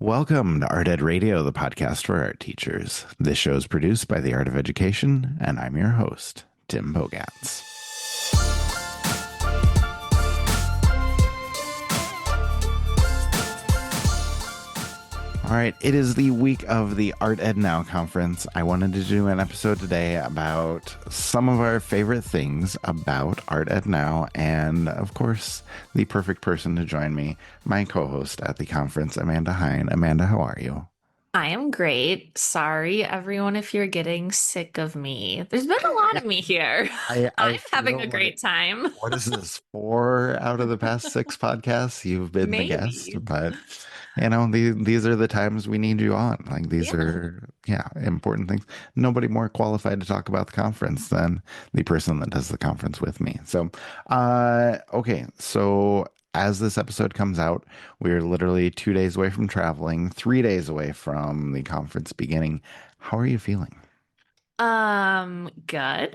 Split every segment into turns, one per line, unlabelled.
Welcome to Art Ed Radio, the podcast for art teachers. This show is produced by the Art of Education, and I'm your host, Tim Bogatz. All right, it is the week of the Art Ed Now conference. I wanted to do an episode today about some of our favorite things about Art Ed Now, and of course, the perfect person to join me, my co-host at the conference, Amanda Heyn. Amanda, how are you?
I am great. Sorry, everyone, if you're getting sick of me. There's been a lot of me here.
I
I'm having a
feel like,
great time.
what is this, four out of the past six podcasts you've been the guest,
Maybe.
but these are the times we need you on. Like these
Yeah.
are, yeah, important things. Nobody more qualified to talk about the conference than the person that does the conference with me. So, okay, so as this episode comes out, we're literally 2 days away from traveling, 3 days away from the conference beginning. How are you feeling?
Good.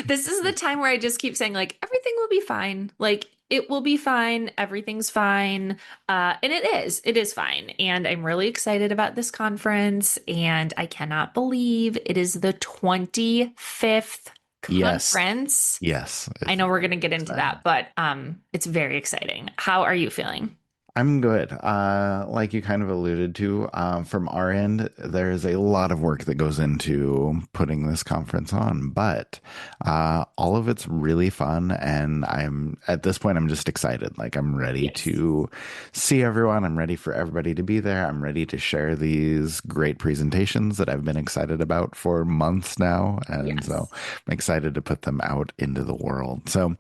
This is the time where I just keep saying, like, everything will be fine. Like, it will be fine. Everything's fine. And it is. It is fine. And I'm really excited about this conference. And I cannot believe it is the 25th
Yes.
conference.
Yes,
I
it's
know we're going
very
to get into
exciting.
that, but it's very exciting. How are you feeling?
I'm good. Like you kind of alluded to, from our end, there's a lot of work that goes into putting this conference on, but all of it's really fun, and I'm at this point, I'm just excited. Like I'm ready
Yes.
to see everyone. I'm ready for everybody to be there. I'm ready to share these great presentations that I've been excited about for months now, and so
Yes.
I'm excited to put them out into the world. So,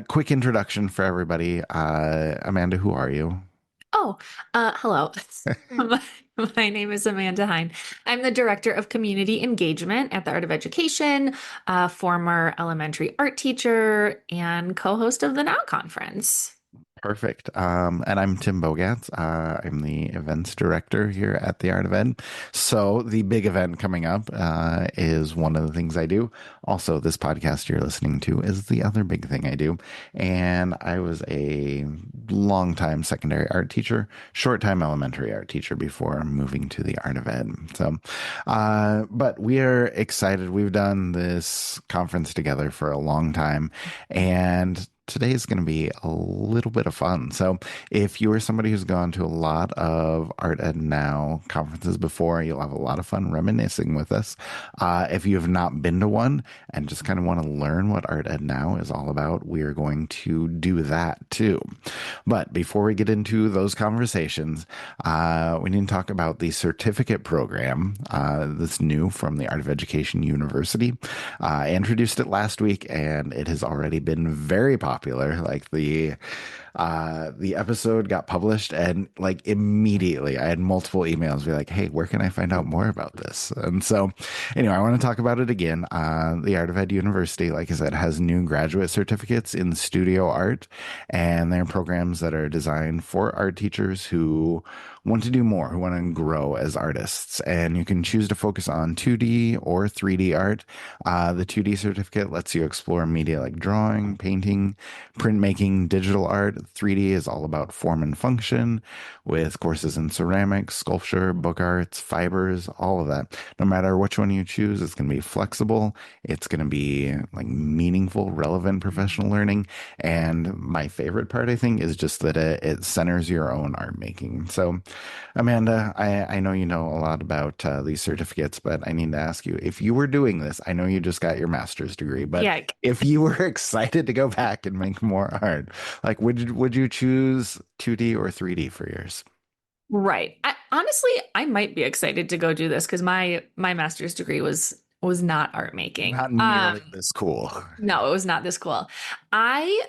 quick introduction for everybody. Amanda, who are you?
Oh, hello. My, my name is Amanda Heyn. I'm the Director of Community Engagement at the Art of Education, former elementary art teacher, and co-host of the Now Conference.
Perfect. And I'm Tim Bogatz. I'm the events director here at the Art of Ed. So the big event coming up is one of the things I do. Also, this podcast you're listening to is the other big thing I do. And I was a longtime secondary art teacher, short time elementary art teacher before moving to the Art of Ed. So, but we are excited. We've done this conference together for a long time, and today is going to be a little bit of fun. So, if you are somebody who's gone to a lot of Art Ed Now conferences before, you'll have a lot of fun reminiscing with us. If you have not been to one and just kind of want to learn what Art Ed Now is all about, we are going to do that too. But before we get into those conversations, we need to talk about the certificate program that's new from the Art of Education University. I introduced it last week, and it has already been very popular. Like the episode got published, and like immediately I had multiple emails be like, hey, where can I find out more about this? And so anyway, I want to talk about it again. The Art of Ed University, like I said, has new graduate certificates in studio art, and they're programs that are designed for art teachers who want to do more, who want to grow as artists. And you can choose to focus on 2D or 3D art. The 2D certificate lets you explore media like drawing, painting, printmaking, digital art. 3D is all about form and function, with courses in ceramics, sculpture, book arts, fibers, all of that. No matter which one you choose, it's going to be flexible. It's going to be like meaningful, relevant professional learning. And my favorite part, I think, is just that it centers your own art making. So, Amanda, I know you know a lot about these certificates, but I need to ask you, if you were doing this, I know you just got your master's degree, but
Yeah,
if you were excited to go back and make more art, like would you choose 2D or 3D for yours?
right. Honestly, I might be excited to go do this because my master's degree was not art making.
Not nearly this cool.
No, it was not this cool. I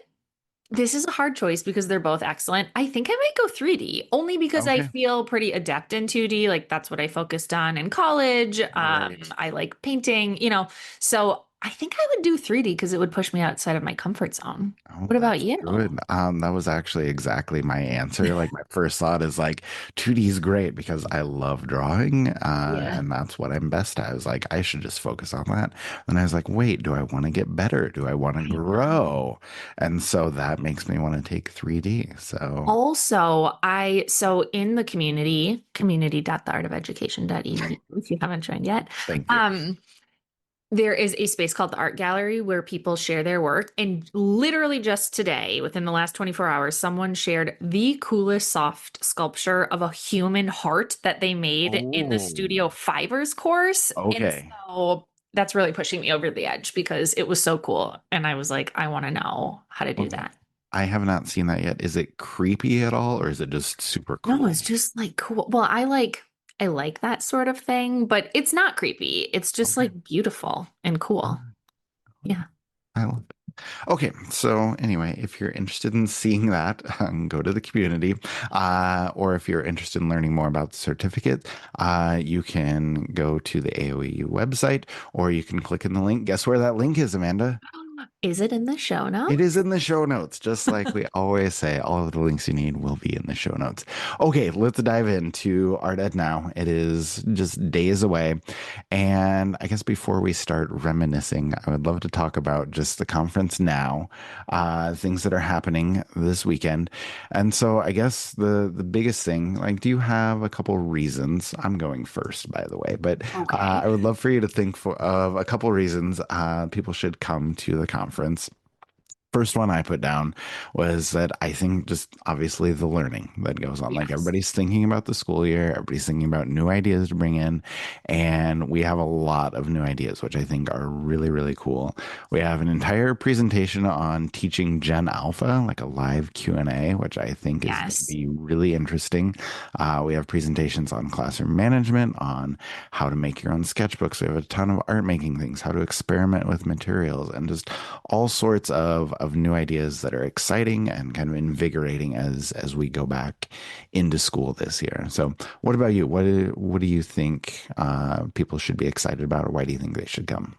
This is a hard choice because they're both excellent. I think I might go 3D only because I
Okay.
feel pretty adept in 2D. Like that's what I focused on in college.
Right.
I like painting, so I think I would do 3D because it would push me outside of my comfort zone.
Oh,
What about
that's
you?
good. That was actually exactly my answer. Like my first thought is like 2D is great because I love drawing,
Yeah.
and that's what I'm best at. I was like, I should just focus on that. Then I was like, wait, do I want to get better? Do I want to
I know.
grow? And so that makes me want to take 3D. So
Also, so in the community.theartofeducation.edu, if you haven't joined yet,
thank you.
um, there is a space called the Art Gallery where people share their work. And literally just today, within the last 24 hours, someone shared the coolest soft sculpture of a human heart that they made in the
Oh,
Studio Fibers course. And
okay.
so that's really pushing me over the edge because it was so cool. And I was like, I want to know how to do
Okay.
that.
I have not seen that yet. Is it creepy at all, or is it just super
No,
cool?
it's just like cool. Well, I like that sort of thing, but it's not creepy. It's just
Okay.
like beautiful and
All
cool.
right.
Yeah.
I love it. Okay, so anyway, if you're interested in seeing that, go to the community. Or if you're interested in learning more about the certificate, you can go to the AOEU website, or you can click in the link. Guess where that link is, Amanda?
Is it in the show
It is
notes?
in the show notes, just like we always say. All of the links you need will be in the show notes. Okay, let's dive into Art Ed now. It is just days away. And I guess before we start reminiscing, I would love to talk about just the conference now, things that are happening this weekend. And so I guess the biggest thing, like, do you have a couple reasons? I'm going first, by the way, but
Okay.
I would love for you to think of a couple reasons people should come to the conference. First one I put down was that I think just obviously the learning that goes on. Like
Yes.
everybody's thinking about the school year, everybody's thinking about new ideas to bring in, and we have a lot of new ideas, which I think are really, really cool. We have an entire presentation on teaching Gen Alpha, like a live Q&A, which I think is going to
Yes.
be really interesting. We have presentations on classroom management, on how to make your own sketchbooks. We have a ton of art making things, how to experiment with materials, and just all sorts of new ideas that are exciting and kind of invigorating as we go back into school this year. So, what about you? What do you think people should be excited about, or why do you think they should come?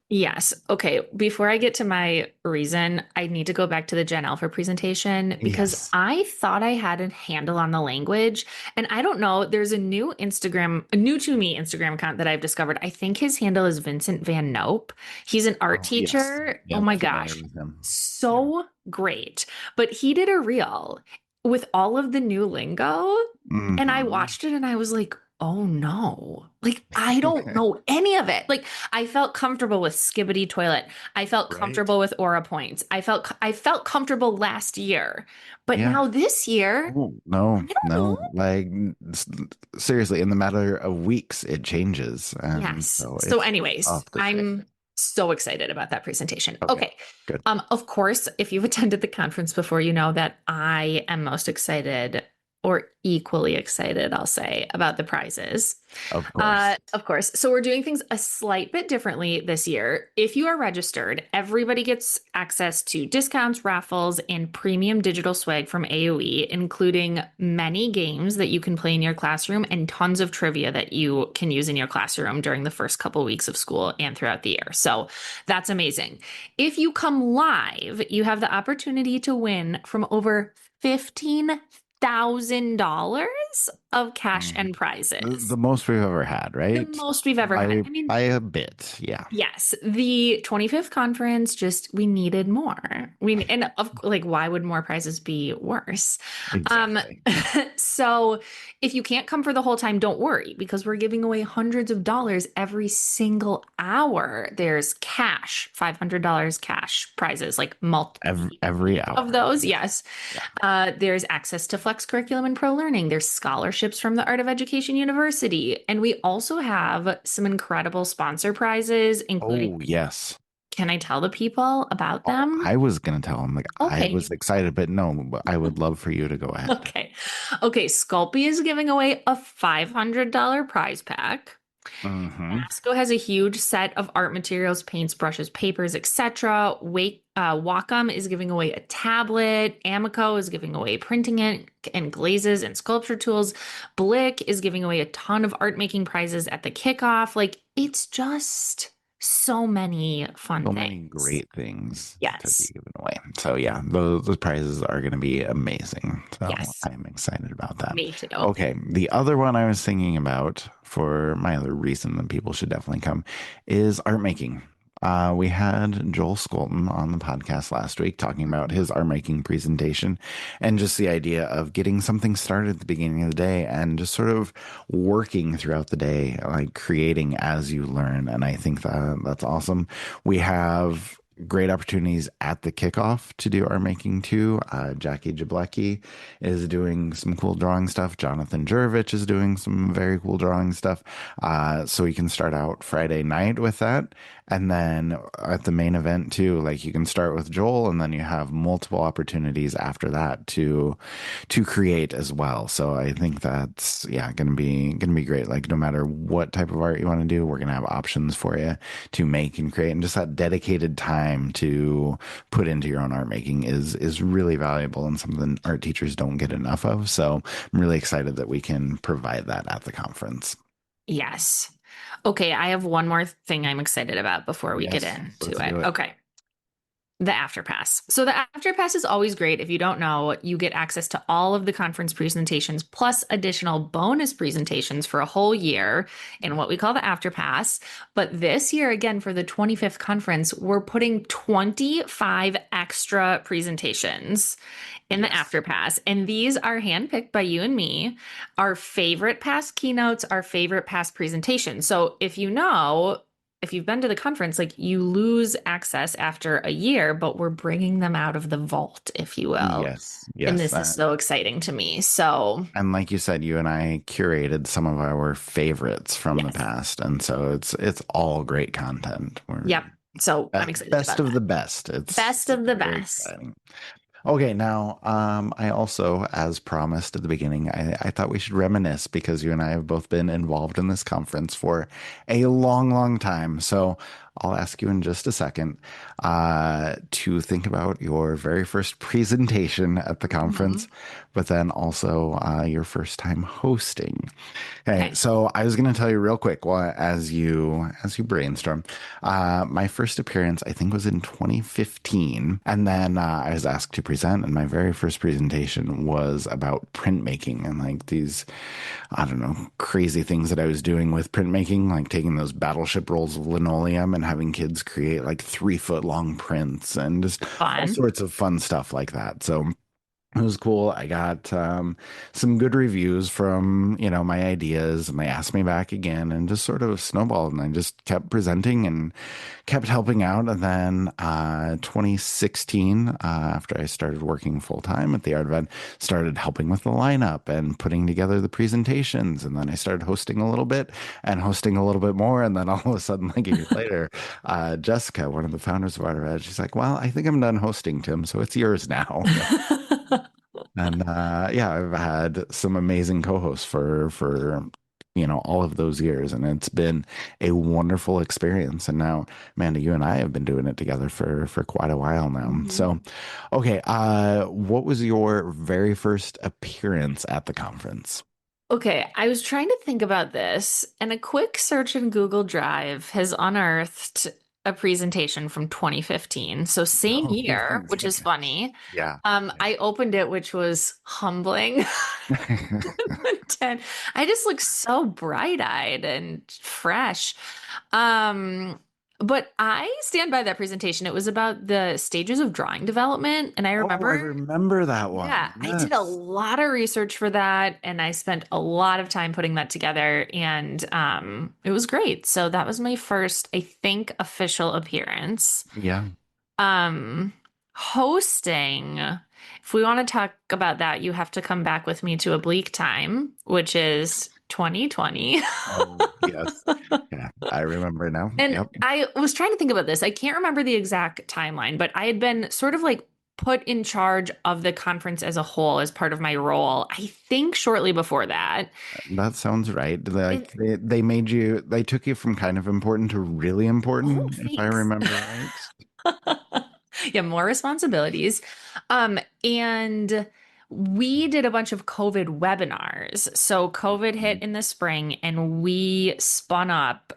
Yes. Okay. Before I get to my reason, I need to go back to the Gen Alpha presentation because
Yes.
I thought I had a handle on the language. And I don't know, there's a new to me Instagram account that I've discovered. I think his handle is Vincent Van Nope. He's an art
Oh, yes.
teacher. Oh
Yep.
my
Familiar
gosh.
with him. Yeah.
So great. But he did a reel with all of the new lingo. And I
Hmm.
watched it and I was like, oh no. Like, I don't know any of it. Like, I felt comfortable with Skibbity Toilet. I felt
Right.
comfortable with Aura Points. I felt comfortable last year. But
Yeah.
now this year,
Oh,
I
no,
don't know.
no. Like seriously, in the matter of weeks, it changes. And
Yes.
so
So,
it's
anyways,
tough to say.
I'm so excited about that presentation.
Okay.
Okay.
Good.
Of course, if you've attended the conference before, you know that I am most excited or equally excited, I'll say, about the prizes.
Of course.
Of course. So we're doing things a slight bit differently this year. If you are registered, everybody gets access to discounts, raffles, and premium digital swag from AOE, including many games that you can play in your classroom and tons of trivia that you can use in your classroom during the first couple weeks of school and throughout the year. So that's amazing. If you come live, you have the opportunity to win from over $15,000 of cash
Mhm.
and
The
prizes.
most we've ever had,
The
right?
most we've ever had. I
By
mean,
a bit. Yeah.
yes, the 25th conference just we needed more. Like why would more prizes be worse? Um
Exactly.
so if you can't come for the whole time, don't worry because we're giving away hundreds of dollars every single hour. There's cash, $500 cash prizes, like multi
Every
of
hour.
those. Yes.
Yeah.
There's access to flex curriculum and pro learning. There's scholarships from the Art of Education University. And we also have some incredible sponsor prizes, including,
Oh, yes.
can I tell the people about
Oh,
them?
I was gonna tell him like I
Okay.
was excited, but no, but I would love for you to go ahead.
Okay. Okay. Sculpey is giving away a $500 prize pack.
Hmm.
Masco has a huge set of art materials, paints, brushes, papers, etc. Wacom is giving away a tablet. Amico is giving away printing ink and glazes and sculpture tools. Blick is giving away a ton of art making prizes at the kickoff. Like, it's just so many fun
So many
things.
great things to be
Yes.
given away. So yeah, those prizes are going to be amazing. So
Yes.
I'm excited about that.
Me too.
Okay, the other one I was thinking about for my other reason that people should definitely come is art making. We had Joel Skolton on the podcast last week talking about
Mhm.
his art making presentation and just the idea of getting something started at the beginning of the day and just sort of working throughout the day, like creating as you learn. And I think that that's awesome. We have great opportunities at the kickoff to do art making too. Jackie Jablecki is doing some cool drawing stuff. Jonathan Jurevich is doing some very cool drawing stuff. So we can start out Friday night with that. And then at the main event too, like you can start with Joel and then you have multiple opportunities after that to create as well. So I think that's yeah, gonna be great. Like no matter what type of art you want to do, we're gonna have options for you to make and create. And just that dedicated time to put into your own art making is really valuable and something art teachers don't get enough of. So I'm really excited that we can provide that at the conference.
Yes. Okay, I have one more thing I'm excited about before we get
Yes,
into
let's
it.
do it.
Okay. The after pass. So the after pass is always great. If you don't know, you get access to all of the conference presentations plus additional bonus presentations for a whole year in what we call the after pass. But this year, again, for the 25th conference, we're putting 25 extra presentations in the
Yes.
after pass. And these are handpicked by you and me, our favorite past keynotes, our favorite past presentations. So if you've been to the conference, like you lose access after a year, but we're bringing them out of the vault, if you will.
Yes.
And
Yes.
this is so exciting to me. So,
And like you said, you and I curated some of our favorites from the
yes.
past, and so it's all great content. We're
Yep. So I'm excited
best
about
of
that.
the best. It's
Best of the
very
best.
exciting. Okay, now I also, as promised at the beginning, I thought we should reminisce because you and I have both been involved in this conference for a long, long time. So I'll ask you in just a second to think about your very first presentation at the conference,
Mhm.
but then also your first time hosting. Okay,
Okay.
so I was going to tell you real quick, well, as you brainstorm, my first appearance I think was in 2015, and then I was asked to present, and my very first presentation was about printmaking and like these, I don't know, crazy things that I was doing with printmaking, like taking those battleship rolls of linoleum and having kids create like 3 foot long prints and just all
Fun.
sorts of fun stuff like that. So it was cool. I got some good reviews from, my ideas, and they asked me back again and just sort of snowballed. And I just kept presenting and kept helping out. And then 2016, after I started working full time at the art event, started helping with the lineup and putting together the presentations. And then I started hosting a little bit and hosting a little bit more. And then all of a sudden, like a year later, Jessica, one of the founders of Art Event, she's like, "Well, I think I'm done hosting, Tim, so it's yours now." And yeah, I've had some amazing co-hosts for all of those years, and it's been a wonderful experience. And now, Amanda, you and I have been doing it together for quite a while now.
Mhm.
So, okay, what was your very first appearance at the conference?
Okay, I was trying to think about this, and a quick search in Google Drive has unearthed a presentation from 2015. So same
Oh,
year, which is
okay.
funny.
Yeah.
I opened it, which was humbling.
Yeah.
10. I just look so bright-eyed and fresh. Um, but I stand by that presentation. It was about the stages of drawing development, and I
Oh, I
remember
remember that
yeah,
one.
I did a
Yes.
lot of research for that and I spent a lot of time putting that together and it was great. So that was my first, I think, official appearance.
Yeah.
Um Hosting, if we want to talk about that, you have to come back with me to a bleak time, which is 2020.
Oh, yes. Yeah, I remember now.
And
Yep.
I was trying to think about this. I can't remember the exact timeline, but I had been sort of like put in charge of the conference as a whole as part of my role. I think shortly before that.
That sounds right.
And
Like they took you from kind of important to really
oh,
important, if I
thanks.
remember right.
Yeah, more responsibilities. And we did a bunch of COVID webinars. So COVID hit
Mhm.
in the spring and we spun up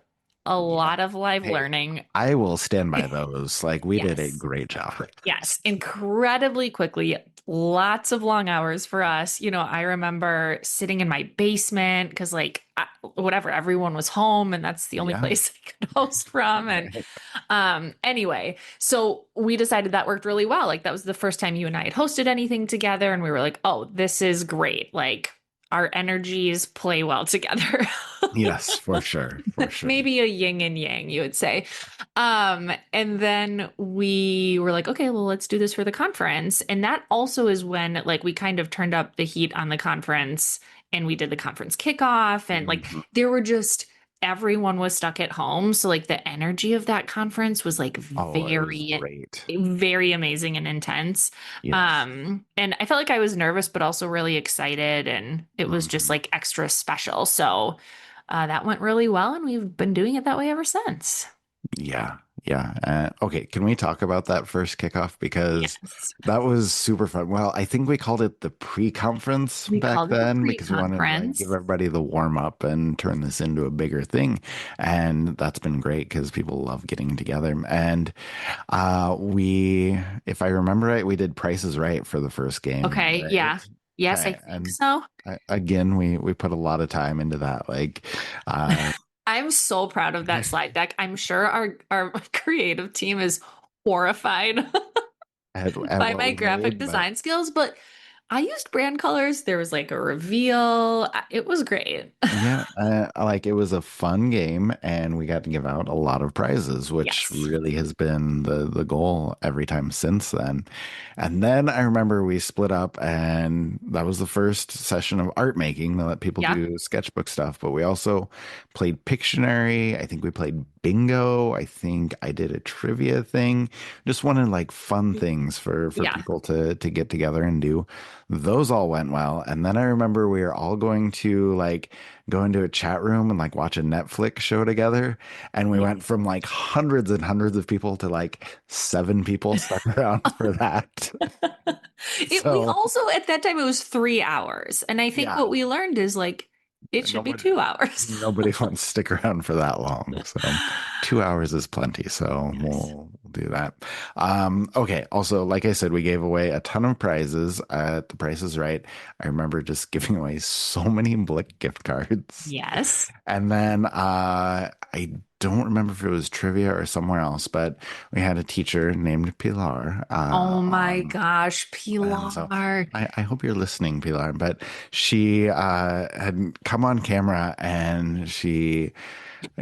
a
Yeah.
lot of live
Hey,
learning.
I will stand by those. Like we did a
Yes.
great job.
Yes, incredibly quickly. Lots of long hours for us. I remember sitting in my basement because, whatever, everyone was home and that's the only
Yeah.
place I could host from. And
Right.
anyway, so we decided that worked really well. Like, that was the first time you and I had hosted anything together. And we were like, oh, this is great. Like, our energies play well together.
Yes, for sure. For sure.
Maybe a yin and yang, you would say. And then we were like, okay, well, let's do this for the conference. And that also is when like we kind of turned up the heat on the conference and we did the conference kickoff and like
Mhm.
there were just everyone was stuck at home. So like the energy of that conference was like
Oh, it was
very,
great.
very amazing and intense.
Yes.
And I felt like I was nervous, but also really excited. And it was just
Mhm.
like extra special. So that went really well, and we've been doing it that way ever since.
Yeah, yeah. Okay, can we talk about that first kickoff? Because
Yes.
that was super fun. Well, I think we called it the pre-conference
We
back
called it the
then because we wanted to like give
pre-conference.
everybody the warm up and turn this into a bigger thing. And that's been great because people love getting together. And if I remember right, we did Prices Right for the first game,
Okay, yeah.
right?
Yes, I
Okay,
think
and
so.
again, we put a lot of time into that. Like, uh,
I'm so proud of that slide deck. I'm sure our creative team is horrified
at
by
what
my
we
graphic
made, but
design skills, but I used brand colors. There was like a reveal. It was great.
yeah, like it was a fun game, and we got to give out a lot of prizes, which
Yes.
really has been the goal every time since then. And then I remember we split up, and that was the first session of art making. They let people
Yeah.
do sketchbook stuff, but we also played Pictionary. I think we played bingo. I think I did a trivia thing. Just wanted like fun things for
Yeah.
people to get together and do. Those all went well. And then I remember we were all going to like go into a chat room and like watch a Netflix show together. And we went from like hundreds and hundreds of people to like 7 people stuck around for that.
We
So
also at that time it was 3 hours. And I think
yeah,
what we learned is like it should be
nobody
2 hours.
nobody wants to stick around for that long. So 2 hours is plenty. So
Yes.
we'll do that. Okay. Also, like I said, we gave away a ton of prizes at the Price is Right. I remember just giving away so many Blick gift cards.
Yes.
And then I don't remember if it was trivia or somewhere else, but we had a teacher named Pilar
Oh my gosh,
and so
Pilar.
I hope you're listening, Pilar. But she had come on camera and she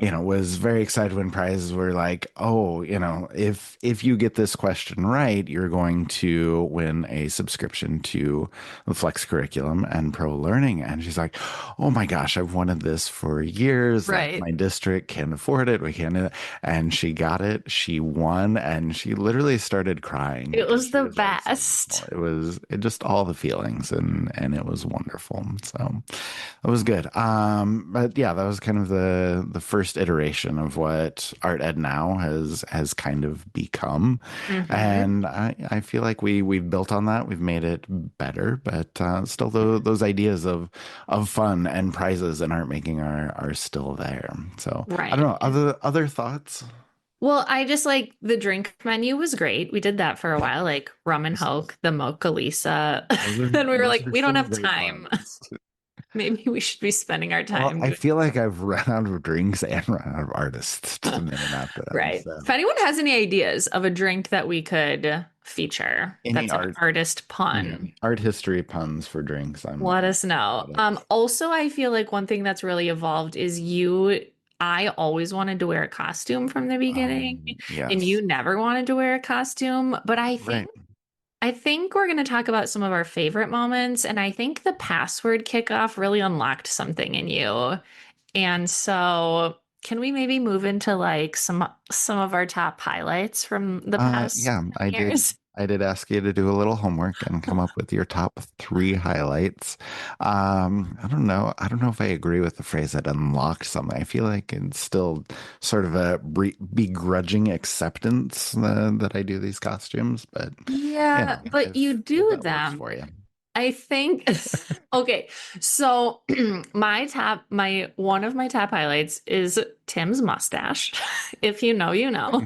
was very excited when prizes were like, oh, if you get this question right, you're going to win a subscription to the Flex curriculum and Pro Learning. And she's like, oh my gosh, I've wanted this for years. Like
Right.
my district can't afford it. We can't do it. And she got it. She won, and she literally started crying
It
because
was
she
the
was like so grateful.
best.
It just all the feelings, and it was wonderful. So that was good. But yeah, that was kind of the first iteration of what Art Ed now has kind of become,
Hmm.
and I feel like we've built on that. We've made it better, but still, those ideas of fun and prizes and art making are still there. So I don't
Right.
know. Other thoughts?
Well, I just like the drink menu was great. We did that for a while, like rum and Hoke, the Mocha Lisa. Then we were
Those
like,
are
we don't
some
have
great
time.
ones.
Maybe we should be spending our
Well,
time
I
doing.
feel like I've run out of drinks and run out of artists to name after them.
Right. If
So
anyone has any ideas of a drink that we could feature
any
that's an
art,
artist
yeah,
pun,
art history puns for drinks.
let
I'm
us know.
about it.
Also, I feel like one thing that's really evolved is I always wanted to wear a costume from the beginning, and you
Yes,
never wanted to wear a costume. But
right.
I think we're going to talk about some of our favorite moments, and I think the password kickoff really unlocked something in you. And so, can we maybe move into like some of our top highlights from the past
Yeah,
10 years?
I did ask you to do a little homework and come up with your top three highlights. I don't know. I don't know if I agree with the phrase that unlocked something. I feel like it's still sort of a begrudging acceptance that I do these costumes, but
Yeah, but you
if
do
that works
them.
for you.
I think okay. So my one of my top highlights is Tim's mustache. If you know, you know.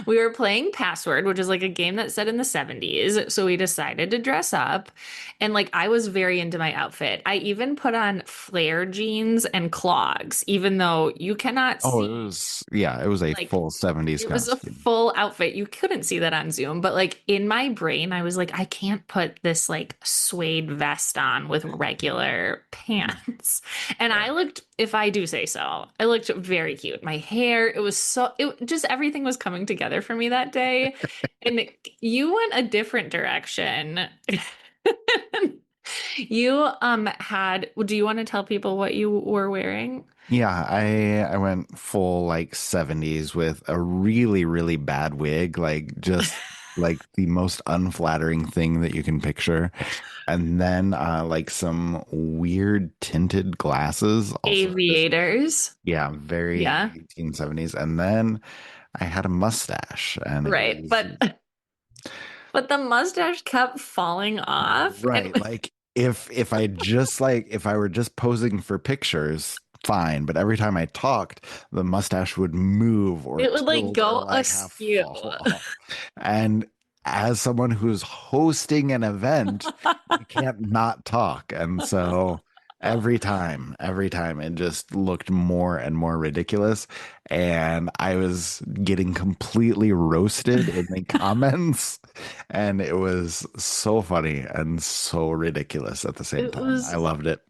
We were playing Password, which is like a game that's set in the 70s. So we decided to dress up. And like I was very into my outfit. I even put on flare jeans and clogs, even though you cannot
Oh,
see
it was a
like
full 70s
it was a
costume.
full outfit. You couldn't see that on Zoom, but like in my brain, I was like, I can't put this like suede vest on with regular pants. And
Yeah.
I looked, if I do say so, I looked very cute. My hair, it just everything was coming together for me that day. And you went a different direction. You do you want to tell people what you were wearing?
Yeah, I went full like 70s with a really, really bad wig, like just like the most unflattering thing that you can picture. And then like some weird tinted glasses, also just
Aviators.
yeah, very
Yeah.
1870s. And then I had a mustache and it
Right.
was
But the mustache kept falling off and
right. Like if I just like if I were just posing for pictures, fine. But every time I talked, the mustache would move or
it would like
tilt or
go
like half
askew.
fall off. And as someone who's hosting an event, you can't not talk. And so every time it just looked more and more ridiculous. And I was getting completely roasted in the comments. And it was so funny and so ridiculous at the same
It
time. I
was
loved it.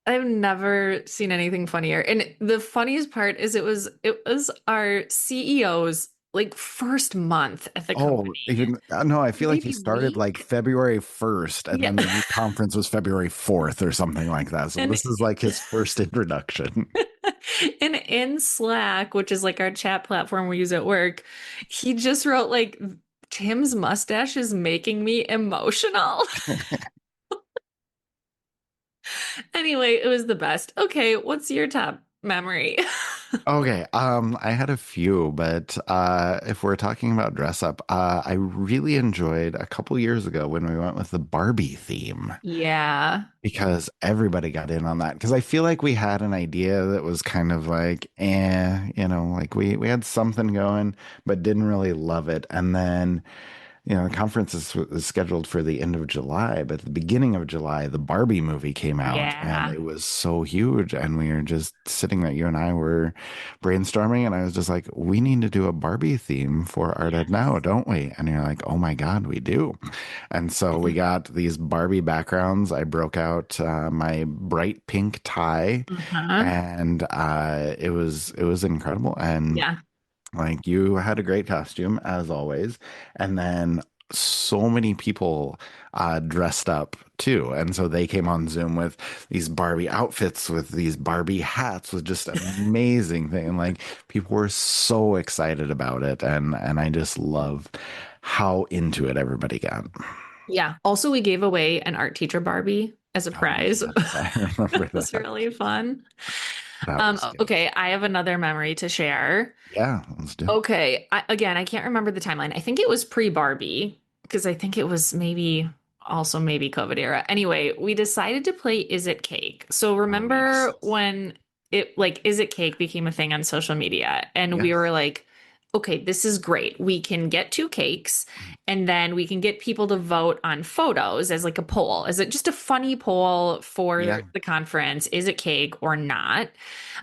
I've never seen anything funnier. And the funniest part is it was our CEO's like first month at the
Oh,
company.
even no, I feel like he
Maybe
started like
week.
February 1st and
Yeah.
then the conference was February 4th or something like that. So
And
this is like his first introduction.
and in Slack, which is like our chat platform we use at work, he just wrote like Tim's mustache is making me emotional. Anyway, it was the best. Okay, what's your top memory?
Okay, I had a few, but if we're talking about dress up, I really enjoyed a couple years ago when we went with the Barbie theme
Yeah.
because everybody got in on that. Because I feel like we had an idea that was kind of like, like we had something going, but didn't really love it. And then the conference is scheduled for the end of July, but at the beginning of July, the Barbie movie came out and
Yeah.
it was so huge. And we were just sitting there, you and I were brainstorming, and I was just like, we need to do a Barbie theme for Art Ed Now,
Yes.
don't we? And you're like, oh my God, we do. And so we got these Barbie backgrounds. I broke out my bright pink tie,
Uh-huh.
and it was incredible. And
Yeah.
like you had a great costume as always. And then so many people dressed up too. And so they came on Zoom with these Barbie outfits, with these Barbie hats, with just amazing thing. And like people were so excited about it. And I just love how into it everybody got.
Yeah. Also, we gave away an art teacher Barbie as a
Oh,
prize.
yes, I remember
It was
that.
really fun.
That was good.
Okay, I have another memory to share.
Yeah, let's do it.
Okay, again, I can't remember the timeline. I think it was pre-Barbie because I think it was maybe COVID era. Anyway, we decided to play Is It Cake? So
Oh, yes.
remember when it like Is It Cake became a thing on social media and we
Yes.
were like, okay, this is great. We can get two cakes and then we can get people to vote on photos as like a poll. Is it just a funny poll for
Yeah.
the conference? Is it cake or not?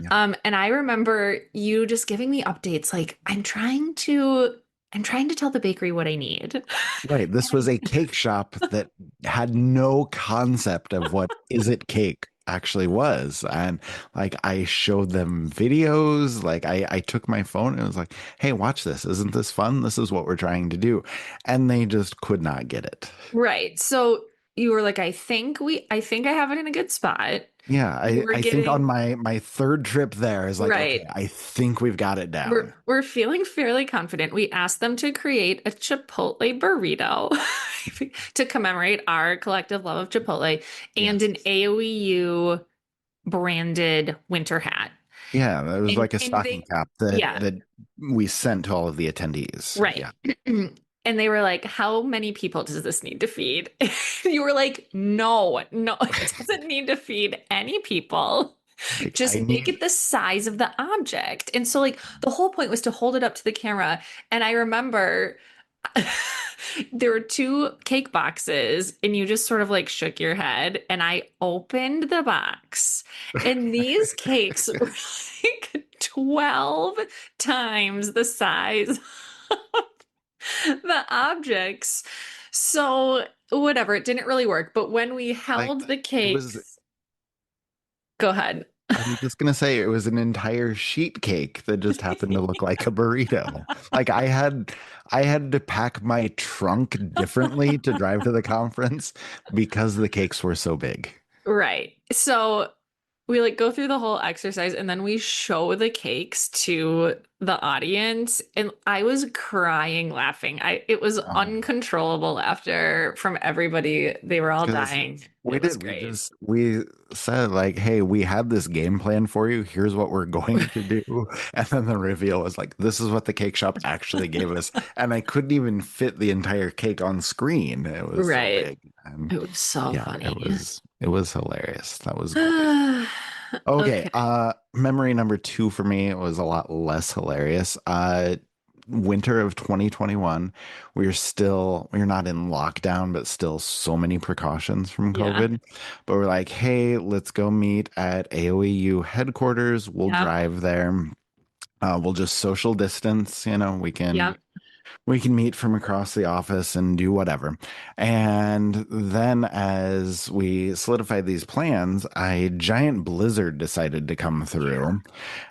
Yeah.
And I remember you just giving me updates like I'm trying to tell the bakery what I need.
Right. This was a cake shop that had no concept of what Is It Cake actually was. And like I showed them videos, like I took my phone and was like, hey, watch this. Isn't this fun? This is what we're trying to do. And they just could not get it.
Right. So you were like, I think I have it in a good spot.
Yeah,
You
I
were
I think on
giving
my third trip there is like, okay,
right.
I think we've got it
We're
down.
we're feeling fairly confident. We asked them to create a Chipotle burrito to commemorate our collective love of Chipotle and
Yes.
an AOEU branded winter hat.
Yeah, that was
And
like a
and
stocking
they
cap that
yeah,
we sent to all of the attendees.
right.
Yeah.
And they were like, how many people does this need to feed? You were like, no, no, it doesn't need to feed any people.
Like
Just
I
make
need
it the size of the object. And so, like, the whole point was to hold it up to the camera. And I remember there were two cake boxes, and you just sort of like shook your head. And I opened the box, and these cakes were like 12 times the size the objects. So, whatever, it didn't really work. But when we
like
held the
it was
cakes, go ahead.
I was just gonna say it was an entire sheet cake that just happened to look like a burrito. Like I had to pack my trunk differently to drive to the conference because the cakes were so big.
Right. So we like go through the whole exercise and then we show the cakes to the audience and I was crying laughing. It was
Um,
uncontrollable laughter from everybody. They were all
because
dying. It was great.
we said like, hey, we had this game plan for you. Here's what we're going to do. And then the reveal was like, this is what the cake shop actually gave us. And I couldn't even fit the entire cake on screen. It was so
Right.
big. And
It was so
yeah,
funny.
it was hilarious. That was great. Okay,
Okay.
memory number two for me was a lot less hilarious. Winter of 2021, we're not in lockdown, but still so many precautions from
Yeah.
COVID. But we're like, hey, let's go meet at AOEU headquarters. We'll
Yep.
drive there. We'll just social distance,
Yep.
we can meet from across the office and do whatever. And then, as we solidified these plans, a giant blizzard decided to come
Yeah.
through.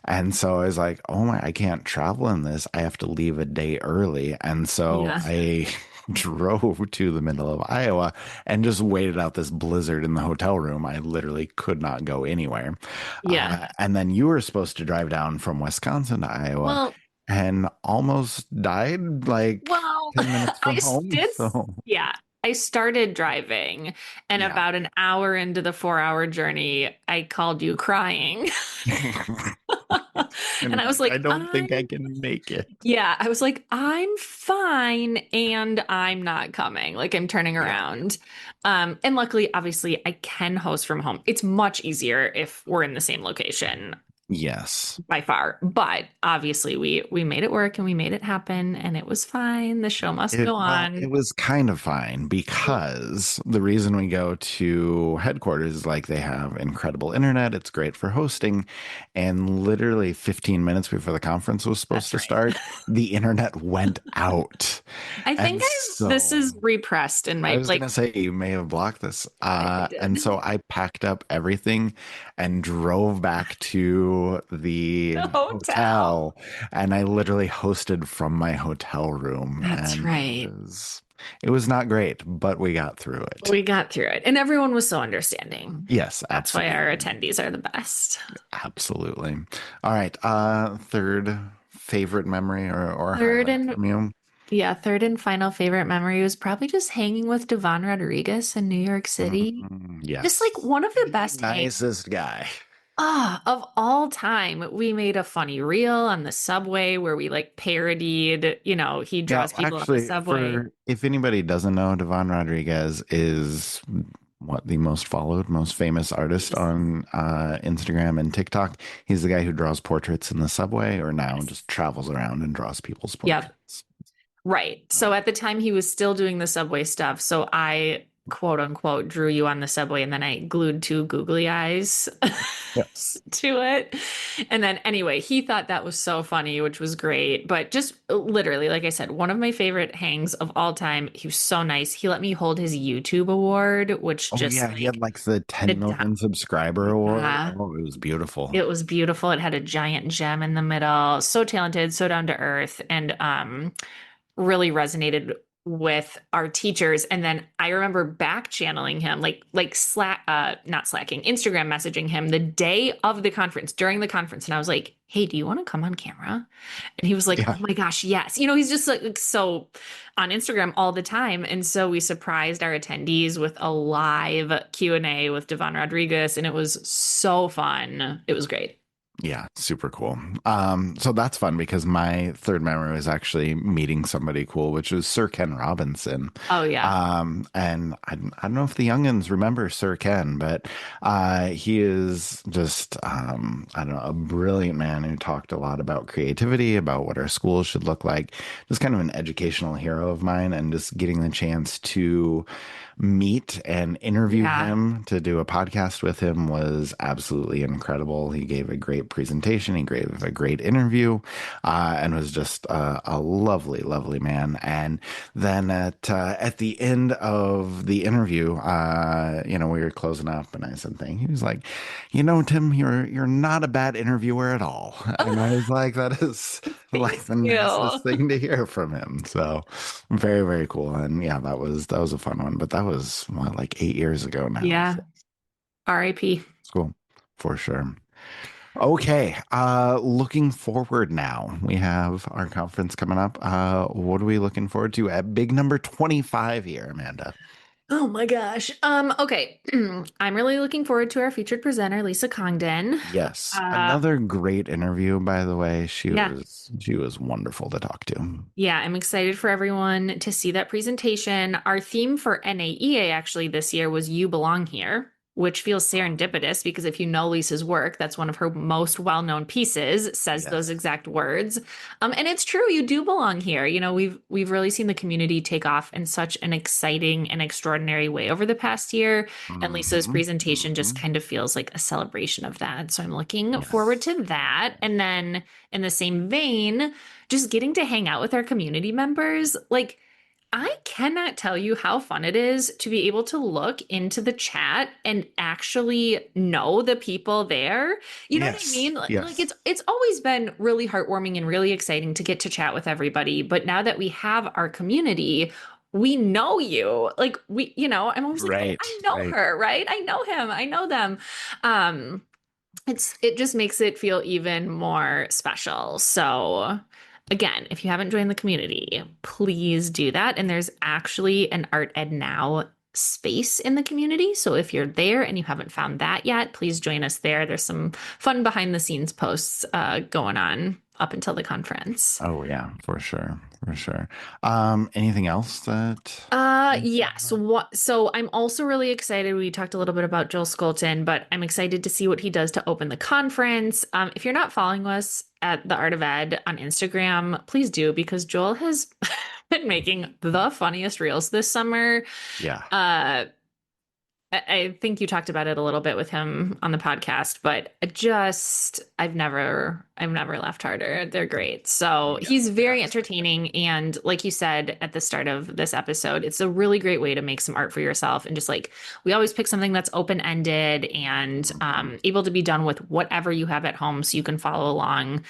And so I was like, oh my, I can't travel in this. I have to leave a day early. And so
Yeah.
I drove to the middle of Iowa and just waited out this blizzard in the hotel room. I literally could not go anywhere.
Yeah.
And then you were supposed to drive down from Wisconsin to Iowa
Well,
and almost died like
well,
10 minutes
I
from home.
did.
So,
Yeah. I started driving, and
yeah.
about an hour into the 4 hour journey, I called you crying.
And
And
I'm
I was
like, I
like,
don't think I can make it.
yeah, I was like, I'm fine and I'm not coming. Like I'm turning
Yeah.
around. And luckily, obviously, I can host from home. It's much easier if we're in the same location
Yes.
by far. But obviously we made it work and we made it happen and it was fine. The show must go
It
on.
was kind of fine because the reason we go to headquarters is like they have incredible internet. It's great for hosting. And literally 15 minutes before the conference was supposed
That's
to
right.
start, the internet went out.
I think
And
this
so
is repressed in
I
my
was
like
gonna say you may have blocked this.
I
And
did.
so I packed up everything and drove back to the
The hotel.
hotel, and I literally hosted from my hotel room,
That's
and
right.
it was not great, but we got through it.
We got through it. And everyone was so understanding.
Yes,
That's why our
absolutely.
attendees are the best.
Absolutely. All right, third favorite memory or
Third
highlight
and
from you.
yeah, third and final favorite memory was probably just hanging with Devon Rodriguez in New York City. Just like
Yes.
one of the
The
best hangs
nicest guy.
of all time. We made a funny reel on the subway where we like parodied, he
Yeah,
draws people on the
actually,
subway.
for if anybody doesn't know, Devon Rodriguez is what the most followed, most famous artist
Yes.
on Instagram and TikTok. He's the guy who draws portraits in the subway, or now
Yes.
just travels around and draws people's
Yep.
portraits.
Right.
So,
So at the time he was still doing the subway stuff. So I quote unquote drew you on the subway and then I glued two googly eyes
yes,
to it. And then anyway, he thought that was so funny, which was great. But just literally, like I said, one of my favorite hangs of all time. He was so nice. He let me hold his YouTube award, which
oh
just
yeah, he had
like
like the 10
it,
million subscriber award.
yeah,
Oh, it was beautiful.
it was beautiful. It had a giant gem in the middle. So talented, so down to earth. And really resonated with our teachers. And then I remember back channeling him, like Slack, not slacking, Instagram messaging him the day of the conference, during the conference. And I was like, hey, do you want to come on camera? And he was like,
Yeah.
oh my gosh, yes. He's just like so on Instagram all the time. And so we surprised our attendees with a live Q&A with Devon Rodriguez. And it was so fun. It was great.
Yeah, super cool. So that's fun because my third memory was actually meeting somebody cool, which was Sir Ken Robinson.
Oh yeah.
And I don't know if the youngins remember Sir Ken, but he is just I don't know, a brilliant man who talked a lot about creativity, about what our schools should look like. Just kind of an educational hero of mine, and just getting the chance to meet and interview
Yeah.
him to do a podcast with him was absolutely incredible. He gave a great presentation, he gave a great interview, and was just a lovely, lovely man. And then at the end of the interview, we were closing up, and I said, "Thing." He was like, Tim, you're not a bad interviewer at all." And I was like, "That is like
Thank
the
you.
nicest thing to hear from him." So very, very cool. And yeah, that was a fun one. But that was what, like 8 years ago now.
Yeah.
So
R.I.P.
it's cool for sure. Okay. Looking forward now. We have our conference coming up. What are we looking forward to at big number 25 here, Amanda?
Oh my gosh. Okay. I'm really looking forward to our featured presenter, Lisa Congdon.
Yes.
Uh,
Another great interview, by the way. She
yeah.
was she was wonderful to talk to.
Yeah, I'm excited for everyone to see that presentation. Our theme for NAEA actually this year was You Belong Here, which feels serendipitous because if you know Lisa's work, that's one of her most well-known pieces, says those
Yes.
exact words. And it's true, you do belong here. We've really seen the community take off in such an exciting and extraordinary way over the past year. And Lisa's
Hmm.
presentation just
Hmm.
kind of feels like a celebration of that. So I'm looking forward
Yes.
to that. And then in the same vein, just getting to hang out with our community members. Like, I cannot tell you how fun it is to be able to look into the chat and actually know the people there. You know what I
Yes.
mean? Like
Yes.
it's always been really heartwarming and really exciting to get to chat with everybody, but now that we have our community, we know you. Like I'm always like, "Oh,
Right.
I know
Right.
her, right? I know him. I know them." Um it just makes it feel even more special. So again, if you haven't joined the community, please do that. And there's actually an Art Ed Now space in the community. So if you're there and you haven't found that yet, please join us there. There's some fun behind the scenes posts going on up until the conference.
Oh yeah, for sure, for sure. Anything else that?
Yes. So I'm also really excited. We talked a little bit about Joel Skolton, but I'm excited to see what he does to open the conference. If you're not following us at the Art of Ed on Instagram, please do because Joel has been making the funniest reels this summer.
Yeah.
Uh, I think you talked about it a little bit with him on the podcast, but I've never laughed harder. They're great. So
Yeah,
he's
they are
very entertaining. And like you said at the start of this episode, it's a really great way to make some art for yourself. And just like we always pick something that's open-ended and
Mhm.
able to be done with whatever you have at home so you can follow along.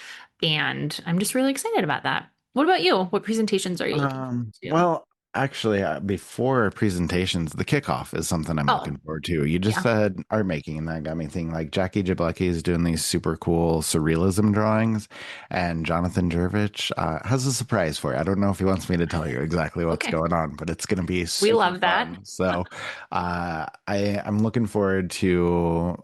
And I'm just really excited about that. What about you? What presentations are you looking forward to?
Well, actually, before presentations, the kickoff is something I'm
Oh,
looking forward to. You just
yeah.
said art making, and that got me thinking like Jackie Jablecki is doing these super cool surrealism drawings, and Jonathan Jervich has a surprise for you. I don't know if he wants me to tell you exactly what's
Okay.
going on, but it's going to be
We
super
love that.
fun. So I'm looking forward to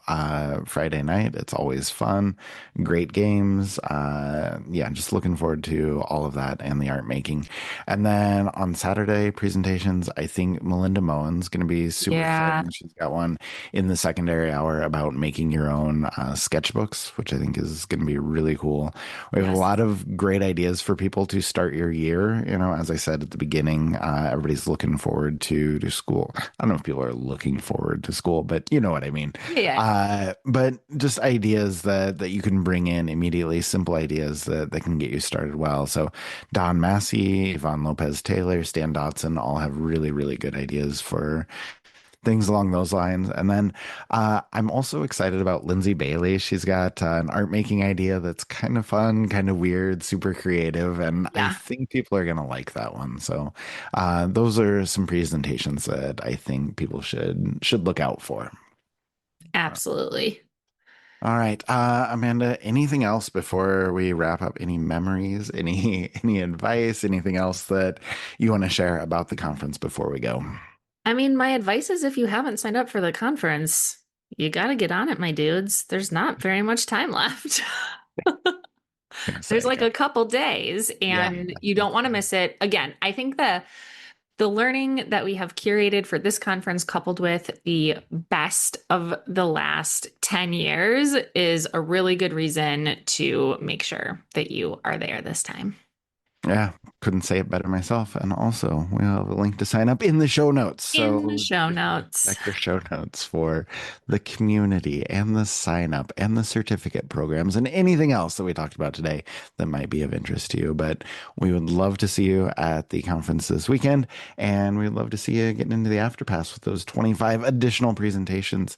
Friday night. It's always fun, great games. Yeah, just looking forward to all of that and the art making. And then on Saturday presentations, I think Melinda Moen's going to be super
Yeah.
exciting. She's got one in the secondary hour about making your own sketchbooks, which I think is going to be really cool. We have a
Yes.
lot of great ideas for people to start your year. As I said at the beginning, everybody's looking forward to school. I don't know if people are looking forward to school, but you know what I mean.
Yeah. Yeah.
But just ideas that you can bring in immediately, simple ideas that can get you started well. So Don Massey, Yvonne Lopez Taylor, Stan Dotson all have really, really good ideas for things along those lines. And then I'm also excited about Lindsay Bailey. She's got an art making idea that's kind of fun, kind of weird, super creative, and I
Yeah.
think people are gonna like that one. So those are some presentations that I think people should look out for.
Absolutely.
All right, Amanda, anything else before we wrap up? Any memories, any advice, anything else that you want to share about the conference before we go?
I mean, my advice is if you haven't signed up for the conference, You got to get on it, my dudes. There's not very much time left.
Gonna
There's
say,
like a couple days
yeah.
and you don't want to miss it. Again, I think the learning that we have curated for this conference coupled with the best of the last 10 years is a really good reason to make sure that you are there this time.
Yeah, couldn't say it better myself. And also, we'll have a link to sign up in the show notes.
In the
So
show
just
notes.
check the show notes for the community and the sign up and the certificate programs and anything else that we talked about today that might be of interest to you. But we would love to see you at the conference this weekend. And we'd love to see you getting into the afterpass with those 25 additional presentations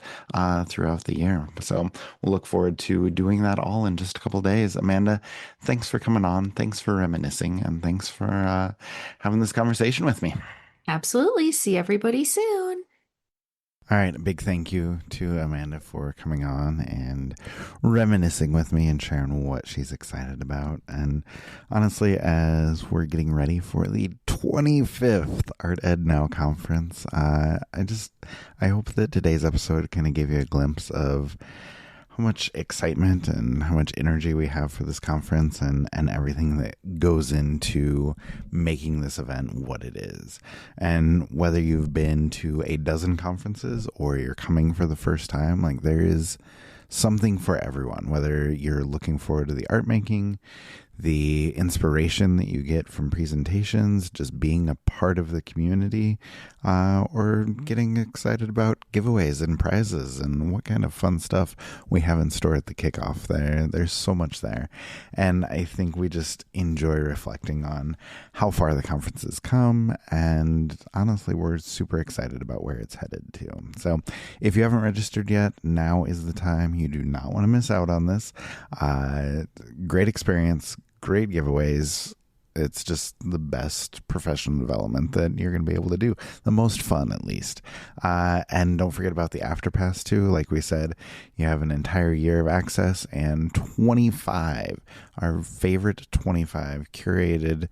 throughout the year. So we'll look forward to doing that all in just a couple of days. Amanda, thanks for coming on. Thanks for reminiscing. And thanks for having this conversation with me.
Absolutely. See everybody soon.
All right. A big thank you to Amanda for coming on and reminiscing with me and sharing what she's excited about. And honestly, as we're getting ready for the 25th Art Ed Now conference, I hope that today's episode kind of gave you a glimpse of how much excitement and how much energy we have for this conference and everything that goes into making this event what it is. And whether you've been to a dozen conferences or you're coming for the first time, like there is something for everyone, whether you're looking forward to the art making, the inspiration that you get from presentations, just being a part of the community, or getting excited about giveaways and prizes and what kind of fun stuff we have in store at the kickoff. There's so much there. And I think we just enjoy reflecting on how far the conference has come. And honestly, we're super excited about where it's headed to. So if you haven't registered yet, now is the time. You do not want to miss out on this. Great experience. Great giveaways. It's just the best professional development that you're going to be able to do. The most fun, at least. And don't forget about the AfterPass, too. Like we said, you have an entire year of access and 25, our favorite 25 curated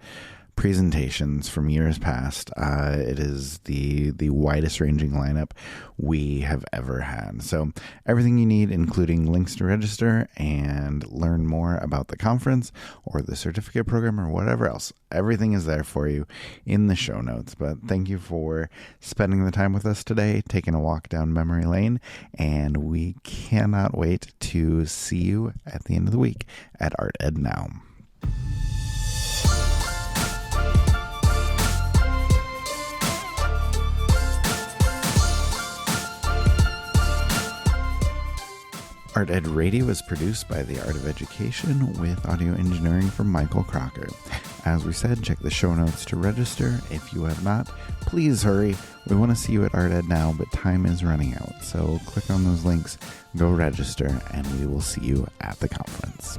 presentations from years past. It is the widest ranging lineup we have ever had. So everything you need, including links to register and learn more about the conference or the certificate program or whatever else, everything is there for you in the show notes. But thank you for spending the time with us today, taking a walk down memory lane, and we cannot wait to see you at the end of the week at Art Ed Now. Art Ed Radio is produced by the Art of Education with audio engineering from Michael Crocker. As we said, check the show notes to register. If you have not, please hurry. We want to see you at Art Ed Now, but time is running out. So click on those links, go register, and we will see you at the conference.